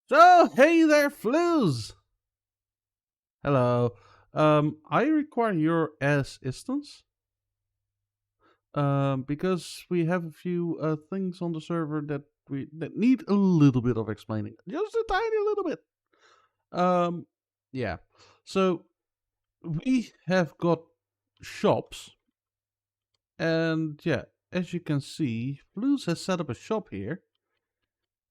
So, hey there, Flues! Hello. I require your assistance. Because we have a few things on the server that need a little bit of explaining. Just a tiny little bit. Um, yeah. So, we have got shops. And yeah, as you can see, Flues has set up a shop here.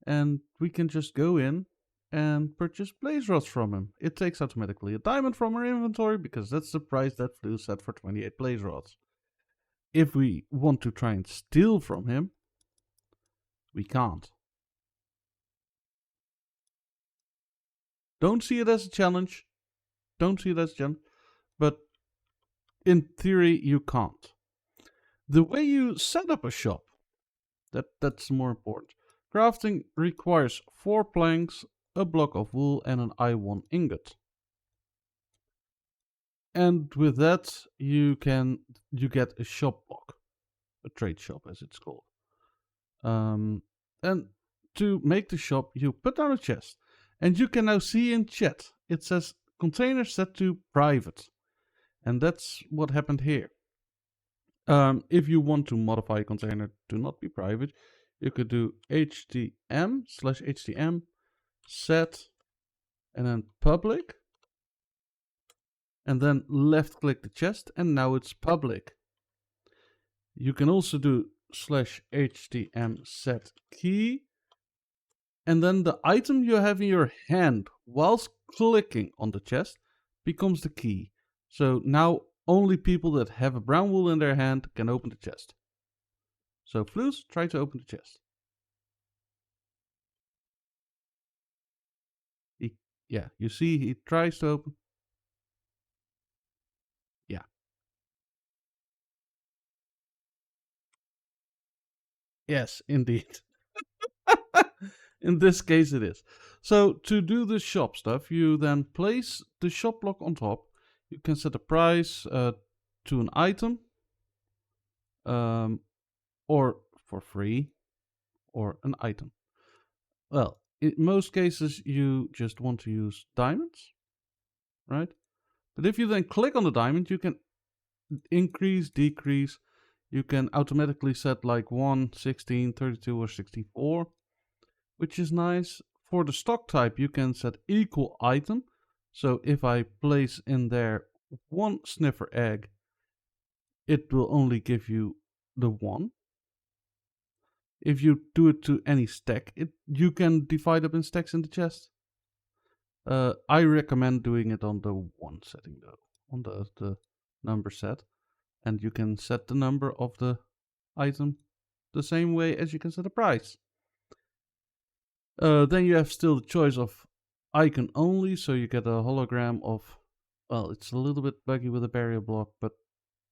And we can just go in and purchase blaze rods from him. It takes automatically a diamond from our inventory because that's the price that Flu set for 28 blaze rods. If we want to try and steal from him, we can't. Don't see it as a challenge. Don't see it as a challenge. But in theory, you can't. The way you set up a shop, that's more important. Crafting requires 4 planks, a block of wool, and an I1 ingot. And with that, you get a shop block, a trade shop as it's called. And to make the shop, you put down a chest, and you can now see in chat it says container set to private, and that's what happened here. If you want to modify a container to not be private, you could do htm/htm set and then public, and then left click the chest, and now it's public. You can also do /htm set key, and then the item you have in your hand whilst clicking on the chest becomes the key. So now only people that have a brown wool in their hand can open the chest. So Flues, try to open the chest. Yeah, you see he tries to open. Yeah. Yes, indeed. In this case it is. So to do the shop stuff, you then place the shop block on top. You can set a price to an item, or for free, or an item. Well, in most cases you just want to use diamonds, right? But if you then click on the diamond, you can increase, decrease. You can automatically set like 1, 16, 32, or 64, which is nice. For the stock type, you can set equal item. So if I place in there 1 sniffer egg, it will only give you the 1. If you do it to any stack, you can divide up in stacks in the chest. I recommend doing it on the 1 setting though, on the number set. And you can set the number of the item the same way as you can set a price. Then you have still the choice of icon only, so you get a hologram of, well, it's a little bit buggy with a barrier block, but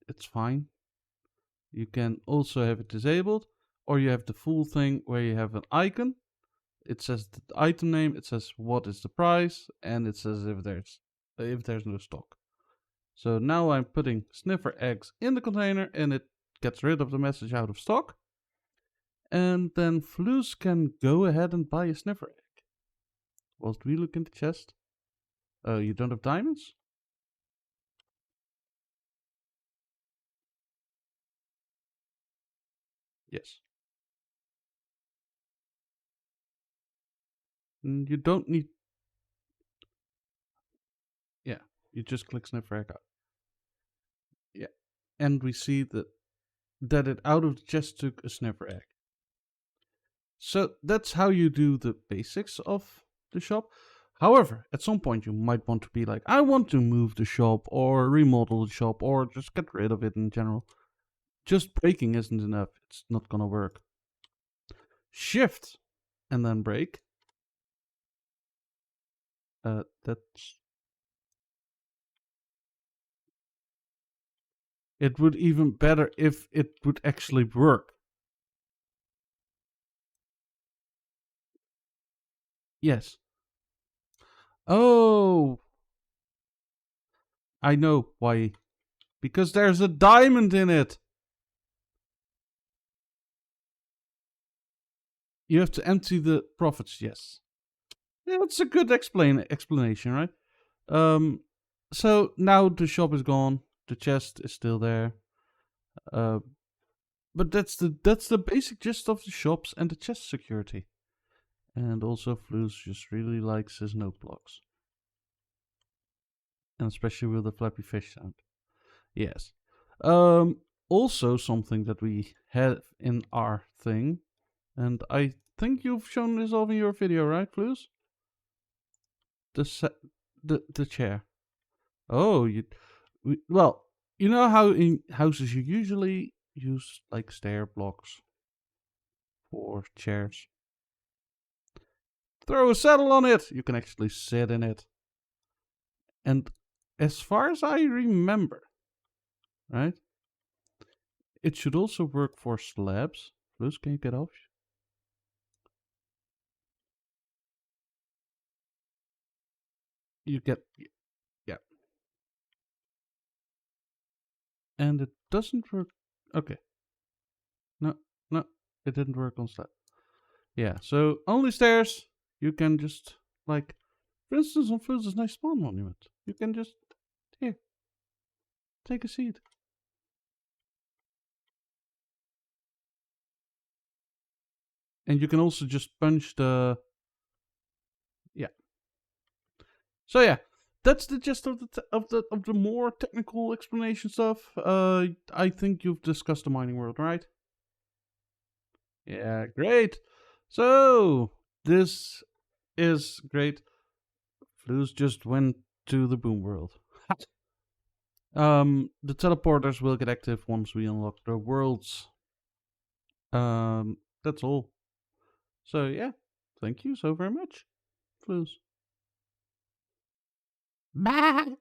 it's fine. You can also have it disabled, or you have the full thing where you have an icon. It says the item name, it says what is the price, and it says if there's no stock. So now I'm putting sniffer eggs in the container, and it gets rid of the message out of stock. And then Flues can go ahead and buy a sniffer egg. Whilst we look in the chest. You don't have diamonds? Yes. You don't need... Yeah, you just click sniffer egg out. Yeah. And we see that it out of the chest took a sniffer egg. So that's how you do the basics of the shop. However, at some point you might want to be like, I want to move the shop or remodel the shop or just get rid of it in general. Just breaking isn't enough. It's not gonna work. Shift and then break. That's... It would even better if it would actually work. Yes. Oh, I know why. Because there's a diamond in it. You have to empty the profits, yes. Yeah, it's a good explanation, right? So now the shop is gone. The chest is still there. But that's the basic gist of the shops and the chest security. And also, Flus just really likes his note blocks, and especially with the flappy fish sound. Yes. Also, something that we have in our thing, and I think you've shown this off in your video, right, Flus? The chair. Oh, well, you know how in houses you usually use like stair blocks for chairs. Throw a saddle on it. You can actually sit in it. And as far as I remember, right, it should also work for slabs. Plus, can you get off? You get, yeah. And it doesn't work. Okay. No, no, it didn't work on slab. Yeah, so only stairs. You can just, like, for instance, on Flus's nice spawn monument, you can just, here, take a seat. And you can also just punch the, yeah. So yeah, that's the gist of the more technical explanation stuff. I think you've discussed the mining world, right? Yeah, great. So this is great. Flus just went to the boom world. The teleporters will get active once we unlock the worlds. That's all. So yeah, thank you so very much, Flus. Bye.